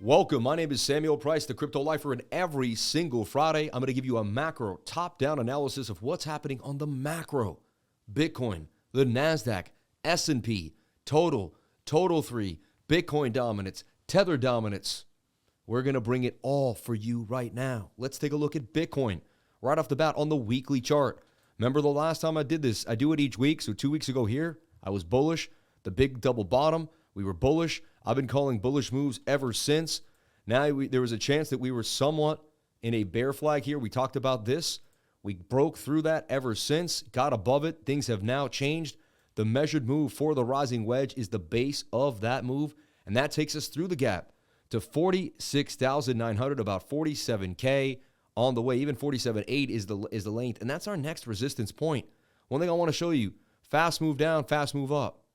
Welcome. My name is Samuel Price, the Crypto Lifer, and every single Friday, I'm going to give you a macro, top-down analysis of what's happening on the macro. Bitcoin, the NASDAQ, S&P, Total 3, Bitcoin dominance, Tether dominance. We're going to bring it all for you right now. Let's take a look at Bitcoin right off the bat on the weekly chart. Remember the last time I did this? I do it each week. So 2 weeks ago here, I was bullish. The big double bottom, we were bullish. I've been calling bullish moves ever since. Now there was a chance that we were somewhat in a bear flag here. We talked about this. We broke through that ever since, got above it. Things have now changed. The measured move for the rising wedge is the base of that move, and that takes us through the gap to 46,900, about 47K on the way. Even 47.8 is the length, and that's our next resistance point. One thing I want to show you, fast move down, fast move up,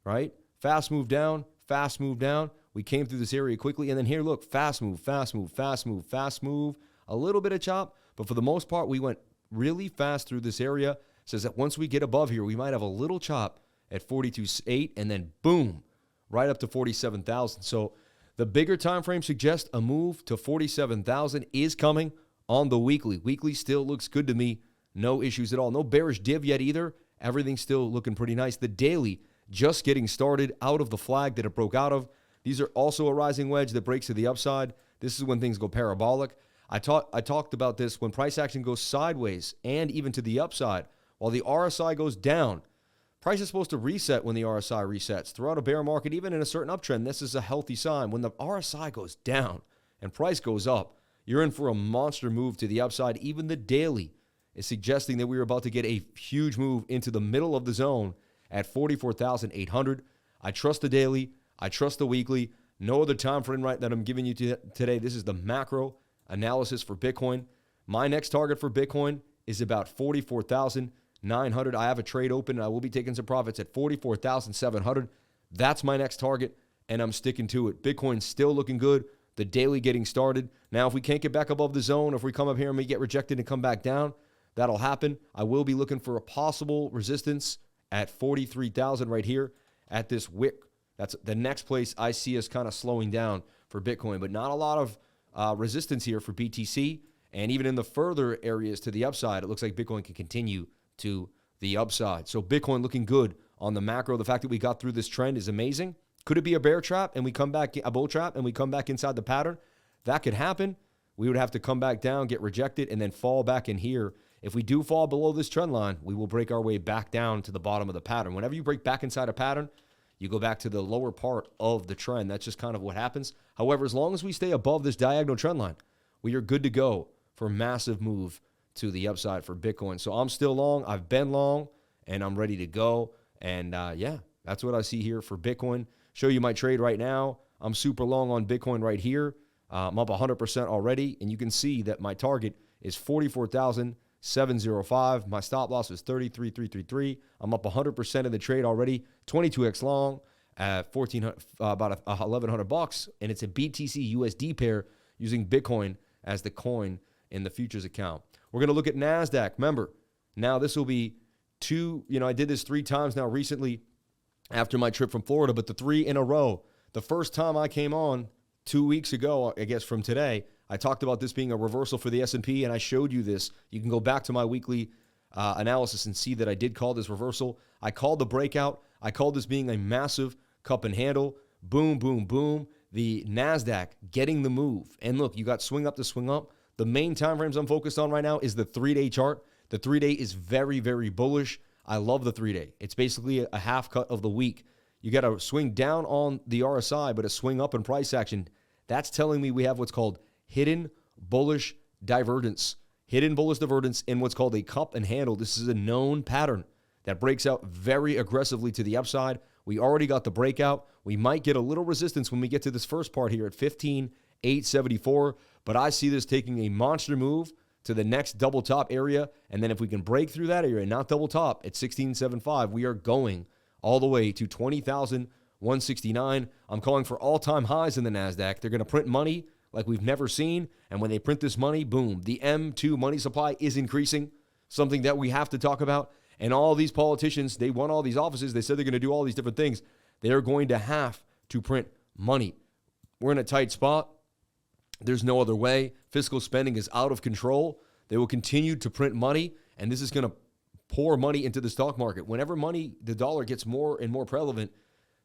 right? Fast move down, fast move down. We came through this area quickly, and then here, look, fast move, fast move, fast move, fast move. A little bit of chop, but for the most part, we went really fast through this area. Says that once we get above here, we might have a little chop at 42.8, and then boom, right up to 47,000. So the bigger time frame suggests a move to 47,000 is coming on the weekly. Weekly still looks good to me. No issues at all. No bearish div yet either. Everything's still looking pretty nice. The daily just getting started out of the flag that it broke out of. These are also a rising wedge that breaks to the upside. This is when things go parabolic. I talked about this when price action goes sideways and even to the upside. While the RSI goes down, price is supposed to reset when the RSI resets. Throughout a bear market, even in a certain uptrend, this is a healthy sign. When the RSI goes down and price goes up, you're in for a monster move to the upside. Even the daily is suggesting that we are about to get a huge move into the middle of the zone at 44,800. I trust the daily. I trust the weekly. No other time frame right that I'm giving you today. This is the macro analysis for Bitcoin. My next target for Bitcoin is about 44,900. I have a trade open, and I will be taking some profits at 44,700. That's my next target, and I'm sticking to it. Bitcoin's still looking good. The daily getting started. Now, if we can't get back above the zone, if we come up here and we get rejected and come back down, that'll happen. I will be looking for a possible resistance at 43,000 right here at this wick. That's the next place I see us kind of slowing down for Bitcoin, but not a lot of resistance here for BTC. And even in the further areas to the upside, it looks like Bitcoin can continue to the upside. So Bitcoin looking good on the macro. The fact that we got through this trend is amazing. Could it be a bear trap and we come back, a bull trap, and we come back inside the pattern? That could happen. We would have to come back down, get rejected, and then fall back in here. If we do fall below this trend line, we will break our way back down to the bottom of the pattern. Whenever you break back inside a pattern, you go back to the lower part of the trend. That's just kind of what happens. However, as long as we stay above this diagonal trend line, we are good to go for a massive move to the upside for Bitcoin. So I'm still long. I've been long, and I'm ready to go. And yeah, that's what I see here for Bitcoin. Show you my trade right now. I'm super long on Bitcoin right here. I'm up 100% already, and you can see that my target is 44,705. My stop loss is 33,333. I'm up 100% of the trade already. 22x long at about $1,100, and it's a BTC USD pair using Bitcoin as the coin in the futures account. We're going to look at NASDAQ. Remember, now this will be I did this 3 times now recently after my trip from Florida, but the 3 in a row. The first time I came on 2 weeks ago, I guess from today, I talked about this being a reversal for the S&P, and I showed you this. You can go back to my weekly analysis and see that I did call this reversal. I called the breakout. I called this being a massive cup and handle. Boom, boom, boom. The NASDAQ getting the move. And look, you got swing up to swing up. The main time frames I'm focused on right now is the 3-day chart. The 3-day is very, very bullish. I love the 3-day. It's basically a half cut of the week. You got to swing down on the RSI, but a swing up in price action. That's telling me we have what's called hidden bullish divergence. Hidden bullish divergence in what's called a cup and handle. This is a known pattern that breaks out very aggressively to the upside. We already got the breakout. We might get a little resistance when we get to this first part here at 15,874, but I see this taking a monster move to the next double top area, and then if we can break through that area and not double top at 16.75, we are going all the way to 20,169. I'm calling for all-time highs in the NASDAQ. They're going to print money like we've never seen, and when they print this money, boom, the M2 money supply is increasing, something that we have to talk about. And all these politicians, they won all these offices. They said they're going to do all these different things. They're going to have to print money. We're in a tight spot. There's no other way. Fiscal spending is out of control. They will continue to print money, and this is going to pour money into the stock market. Whenever the dollar gets more and more prevalent,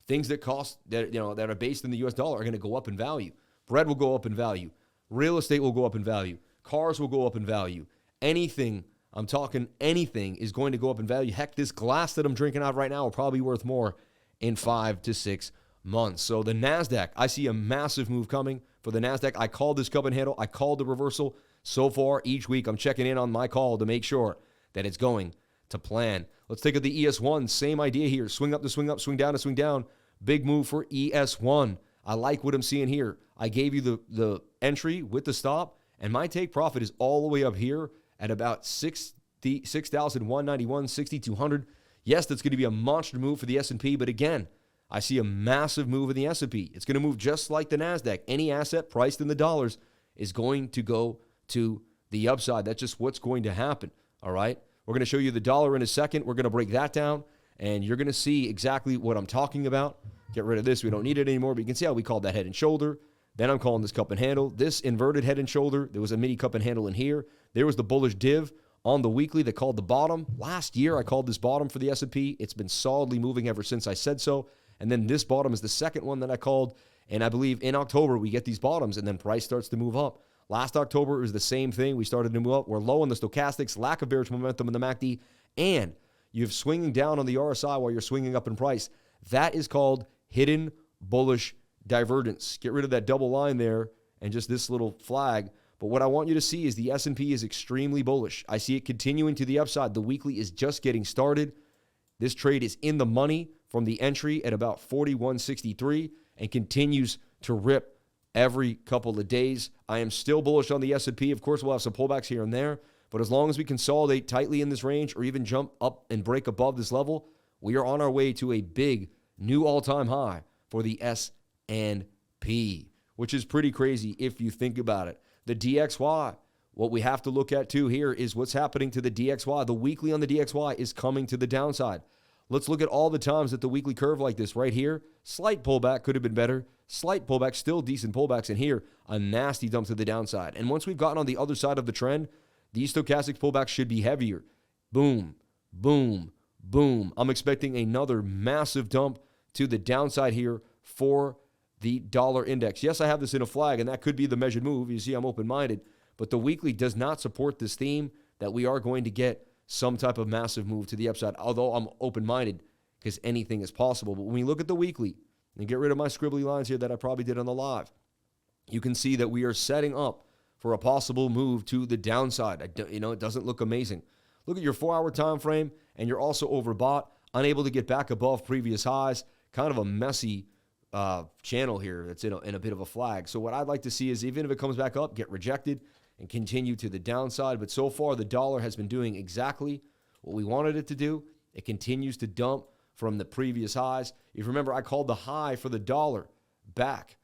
things that are based in the US dollar are going to go up in value. Bread will go up in value. Real estate will go up in value. Cars will go up in value. Anything, I'm talking anything, is going to go up in value. Heck, this glass that I'm drinking out right now will probably be worth more in 5 to 6 months. So the NASDAQ, I see a massive move coming for the NASDAQ. I called this cup and handle. I called the reversal. So far, each week, I'm checking in on my call to make sure that it's going to plan. Let's take the ES1. Same idea here. Swing up to swing up, swing down to swing down. Big move for ES1. I like what I'm seeing here. I gave you the entry with the stop, and my take profit is all the way up here at about 6,191, 6,200. Yes, that's going to be a monster move for the S&P, but again, I see a massive move in the S&P. It's going to move just like the NASDAQ. Any asset priced in the dollars is going to go to the upside. That's just what's going to happen, all right? We're going to show you the dollar in a second. We're going to break that down, and you're going to see exactly what I'm talking about. Get rid of this. We don't need it anymore, but you can see how we called that head and shoulder. Then I'm calling this cup and handle. This inverted head and shoulder, there was a mini cup and handle in here. There was the bullish div on the weekly that called the bottom. Last year, I called this bottom for the S&P. It's been solidly moving ever since I said so. And then this bottom is the second one that I called. And I believe in October, we get these bottoms, and then price starts to move up. Last October, it was the same thing. We started to move up. We're low on the stochastics, lack of bearish momentum in the MACD, and you have swinging down on the RSI while you're swinging up in price. That is called hidden bullish divergence. Get rid of that double line there and just this little flag. But what I want you to see is the S&P is extremely bullish. I see it continuing to the upside. The weekly is just getting started. This trade is in the money from the entry at about 41.63 and continues to rip every couple of days. I am still bullish on the S&P. Of course, we'll have some pullbacks here and there, but as long as we consolidate tightly in this range or even jump up and break above this level, we are on our way to a big new all-time high for the S&P, which is pretty crazy if you think about it. The DXY, what we have to look at too here is what's happening to the DXY. The weekly on the DXY is coming to the downside. Let's look at all the times that the weekly curve like this right here. Slight pullback, could have been better. Slight pullback, still decent pullbacks. And here, a nasty dump to the downside. And once we've gotten on the other side of the trend, these stochastic pullbacks should be heavier. Boom, boom, boom. I'm expecting another massive dump to the downside here for the dollar index. Yes, I have this in a flag, and that could be the measured move. You see, I'm open-minded. But the weekly does not support this theme that we are going to get some type of massive move to the upside, although I'm open-minded because anything is possible. But when you look at the weekly, and get rid of my scribbly lines here that I probably did on the live, you can see that we are setting up for a possible move to the downside. It doesn't look amazing. Look at your 4-hour time frame, and you're also overbought, unable to get back above previous highs. Kind of a messy channel here that's in a bit of a flag. So what I'd like to see is even if it comes back up, get rejected and continue to the downside. But so far, the dollar has been doing exactly what we wanted it to do. It continues to dump from the previous highs. If you remember, I called the high for the dollar back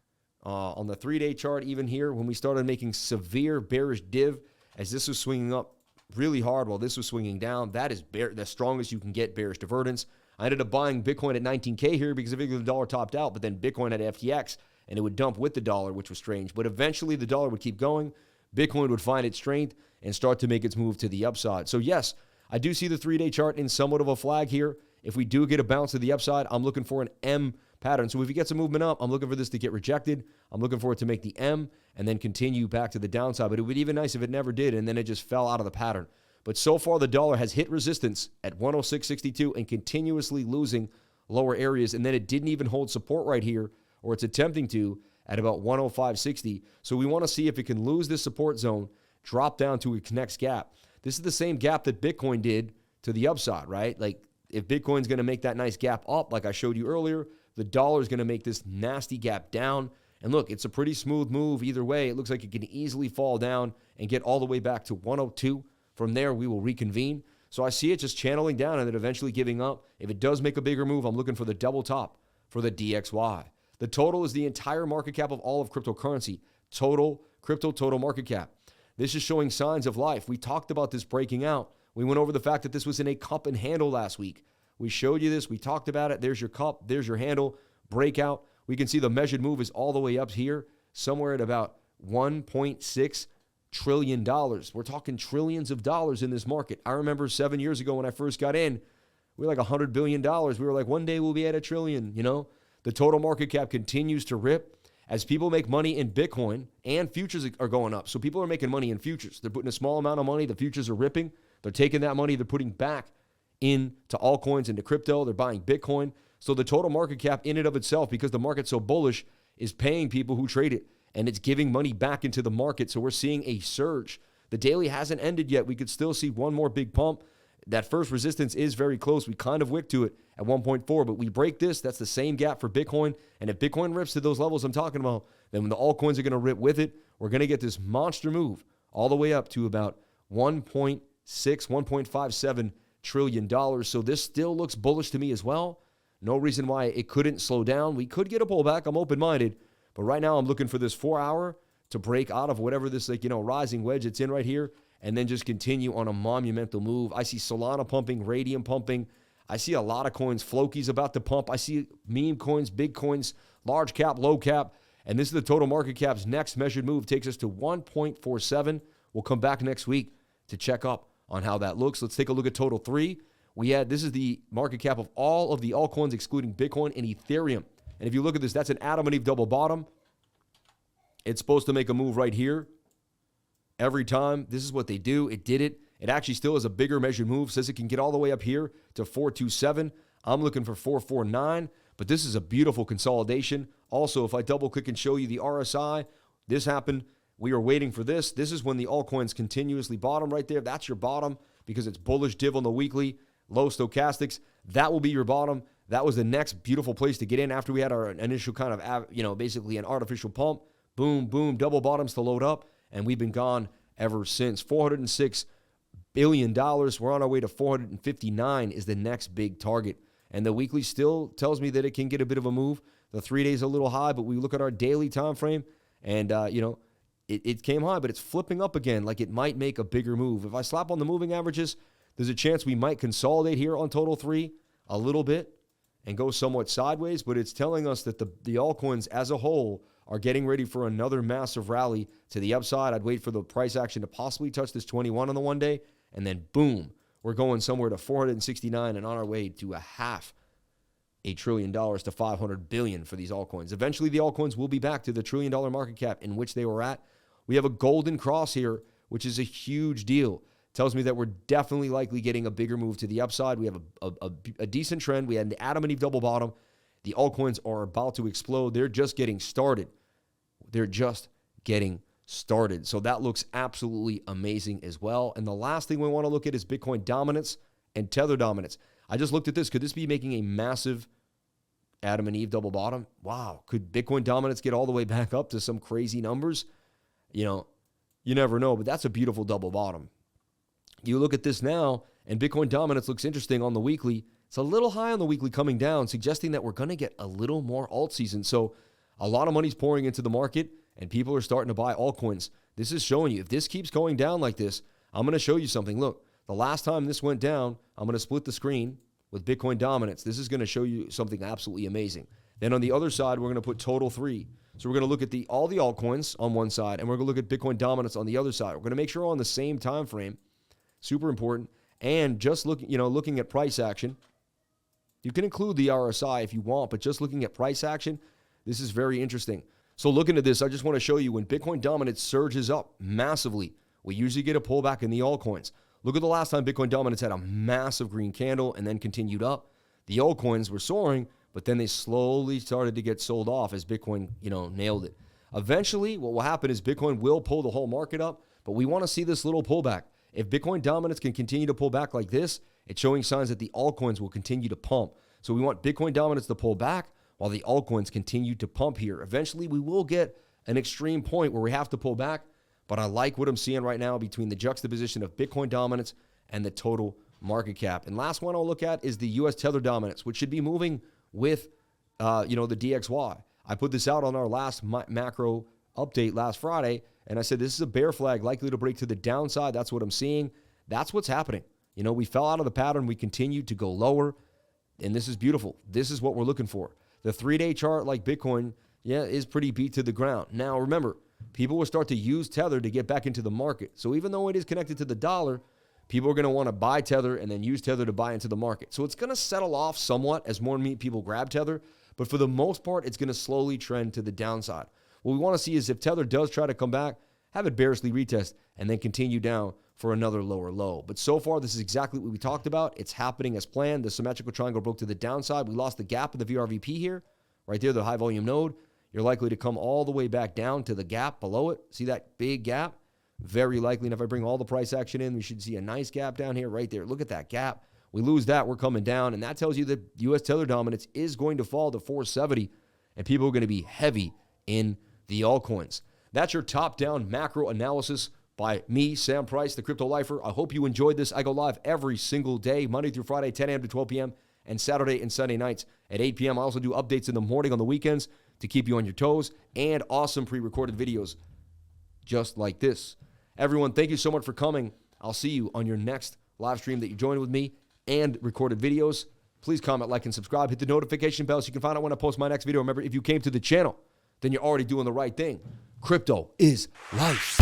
on the 3-day chart, even here, when we started making severe bearish div, as this was swinging up really hard while this was swinging down. That is the strongest you can get bearish divergence. I ended up buying Bitcoin at 19K here because I figured the dollar topped out, but then Bitcoin had FTX, and it would dump with the dollar, which was strange. But eventually, the dollar would keep going. Bitcoin would find its strength and start to make its move to the upside. So yes, I do see the 3-day chart in somewhat of a flag here. If we do get a bounce to the upside, I'm looking for an M pattern. So if you get some movement up, I'm looking for this to get rejected. I'm looking for it to make the M and then continue back to the downside. But it would be even nice if it never did and then it just fell out of the pattern. But so far, the dollar has hit resistance at 106.62 and continuously losing lower areas. And then it didn't even hold support right here, or it's attempting to, at about 105.60. So we want to see if it can lose this support zone, drop down to its next gap. This is the same gap that Bitcoin did to the upside, right? Like if Bitcoin's going to make that nice gap up, like I showed you earlier, the dollar is going to make this nasty gap down. And look, it's a pretty smooth move either way. It looks like it can easily fall down and get all the way back to 102. From there, we will reconvene. So I see it just channeling down and then eventually giving up. If it does make a bigger move, I'm looking for the double top for the DXY. The total is the entire market cap of all of cryptocurrency. Total market cap. This is showing signs of life. We talked about this breaking out. We went over the fact that this was in a cup and handle last week. We showed you this. We talked about it. There's your cup. There's your handle. Breakout. We can see the measured move is all the way up here, somewhere at about $1.6 trillion. We're talking trillions of dollars in this market. I remember 7 years ago when I first got in, we were like $100 billion. We were like, one day we'll be at $1 trillion, you know? The total market cap continues to rip as people make money in Bitcoin, and futures are going up. So people are making money in futures. They're putting a small amount of money. The futures are ripping. They're taking that money. They're putting back into altcoins, into crypto. They're buying Bitcoin. So the total market cap in and of itself, because the market's so bullish, is paying people who trade it. And it's giving money back into the market. So we're seeing a surge. The daily hasn't ended yet. We could still see one more big pump. That first resistance is very close. We kind of wicked to it at 1.4, but we break this. That's the same gap for Bitcoin. And if Bitcoin rips to those levels I'm talking about, then when the altcoins are going to rip with it, we're going to get this monster move all the way up to about $1.6, $1.57 trillion. So this still looks bullish to me as well. No reason why it couldn't slow down. We could get a pullback. I'm open-minded. But right now I'm looking for this 4 hour to break out of whatever this rising wedge it's in right here, and then just continue on a monumental move. I see Solana pumping, Radium pumping. I see a lot of coins. Floki's about to pump. I see meme coins, big coins, large cap, low cap. And this is the total market cap's next measured move. Takes us to 1.47. We'll come back next week to check up on how that looks. Let's take a look at total 3. This is the market cap of all of the altcoins, excluding Bitcoin and Ethereum. And if you look at this, that's an Adam and Eve double bottom. It's supposed to make a move right here. Every time, this is what they do. It did it. It actually still is a bigger measured move. Says it can get all the way up here to 427. I'm looking for 449, but this is a beautiful consolidation. Also, if I double click and show you the RSI, this happened. We are waiting for this. This is when the altcoins continuously bottom right there. That's your bottom because it's bullish div on the weekly, low stochastics. That will be your bottom. That was the next beautiful place to get in after we had our initial kind of, basically an artificial pump. Boom, boom, double bottoms to load up. And we've been gone ever since. $406 billion. We're on our way to 459 is the next big target. And the weekly still tells me that it can get a bit of a move. The 3 days a little high, but we look at our daily time frame, and it came high, but it's flipping up again like it might make a bigger move. If I slap on the moving averages, there's a chance we might consolidate here on total 3 a little bit and go somewhat sideways, but it's telling us that the altcoins as a whole are getting ready for another massive rally to the upside. I'd wait for the price action to possibly touch this 21 on the 1 day, and then boom, we're going somewhere to 469 and on our way to $500 billion to $500 billion for these altcoins. Eventually, the altcoins will be back to the $1 trillion market cap in which they were at. We have a golden cross here, which is a huge deal. Tells me that we're definitely likely getting a bigger move to the upside. We have a decent trend. We had the Adam and Eve double bottom. The altcoins are about to explode. They're just getting started. So that looks absolutely amazing as well. And the last thing we want to look at is Bitcoin dominance and Tether dominance. I just looked at this. Could this be making a massive Adam and Eve double bottom? Wow. Could Bitcoin dominance get all the way back up to some crazy numbers? You never know, but that's a beautiful double bottom. You look at this now, and Bitcoin dominance looks interesting on the weekly. It's a little high on the weekly coming down, suggesting that we're going to get a little more alt season. So a lot of money's pouring into the market, and people are starting to buy altcoins. This is showing you, if this keeps going down like this, I'm going to show you something. Look, the last time this went down, I'm going to split the screen with Bitcoin dominance. This is going to show you something absolutely amazing. Then on the other side, we're going to put total 3. So we're going to look at all the altcoins on one side, and we're going to look at Bitcoin dominance on the other side. We're going to make sure we're on the same time frame. Super important. And just looking at price action. You can include the RSI if you want, but just looking at price action, this is very interesting. So looking at this, I just want to show you when Bitcoin dominance surges up massively, we usually get a pullback in the altcoins. Look at the last time Bitcoin dominance had a massive green candle and then continued up. The altcoins were soaring, but then they slowly started to get sold off as Bitcoin, nailed it. Eventually, what will happen is Bitcoin will pull the whole market up, but we want to see this little pullback. If Bitcoin dominance can continue to pull back like this, it's showing signs that the altcoins will continue to pump. So we want Bitcoin dominance to pull back while the altcoins continue to pump here. Eventually, we will get an extreme point where we have to pull back, but I like what I'm seeing right now between the juxtaposition of Bitcoin dominance and the total market cap. And last one I'll look at is the U.S. Tether dominance, which should be moving with, the DXY. I put this out on our last macro update last Friday, and I said this is a bear flag likely to break to the downside. That's what I'm seeing. That's what's happening. We fell out of the pattern. We continued to go lower, and this is beautiful. This is what we're looking for. The 3-day chart, like Bitcoin, is pretty beat to the ground. Now, remember, people will start to use Tether to get back into the market. So even though it is connected to the dollar, people are going to want to buy Tether and then use Tether to buy into the market. So it's going to settle off somewhat as more and more people grab Tether. But for the most part, it's going to slowly trend to the downside. What we want to see is if Tether does try to come back, have it bearishly retest and then continue down for another lower low. But so far, this is exactly what we talked about. It's happening as planned. The symmetrical triangle broke to the downside. We lost the gap of the VRVP here, right there, the high volume node. You're likely to come all the way back down to the gap below it. See that big gap? Very likely. And if I bring all the price action in, we should see a nice gap down here right there. Look at that gap. We lose that, we're coming down. And that tells you that U.S. Tether dominance is going to fall to 470. And people are going to be heavy in the altcoins. That's your top-down macro analysis by me, Sam Price, the Crypto Lifer. I hope you enjoyed this. I go live every single day, Monday through Friday, 10 a.m. to 12 p.m., and Saturday and Sunday nights at 8 p.m. I also do updates in the morning on the weekends to keep you on your toes, and awesome pre-recorded videos just like this. Everyone, thank you so much for coming. I'll see you on your next live stream that you joined with me and recorded videos. Please comment, like, and subscribe. Hit the notification bell so you can find out when I post my next video. Remember, if you came to the channel, then you're already doing the right thing. Crypto is life.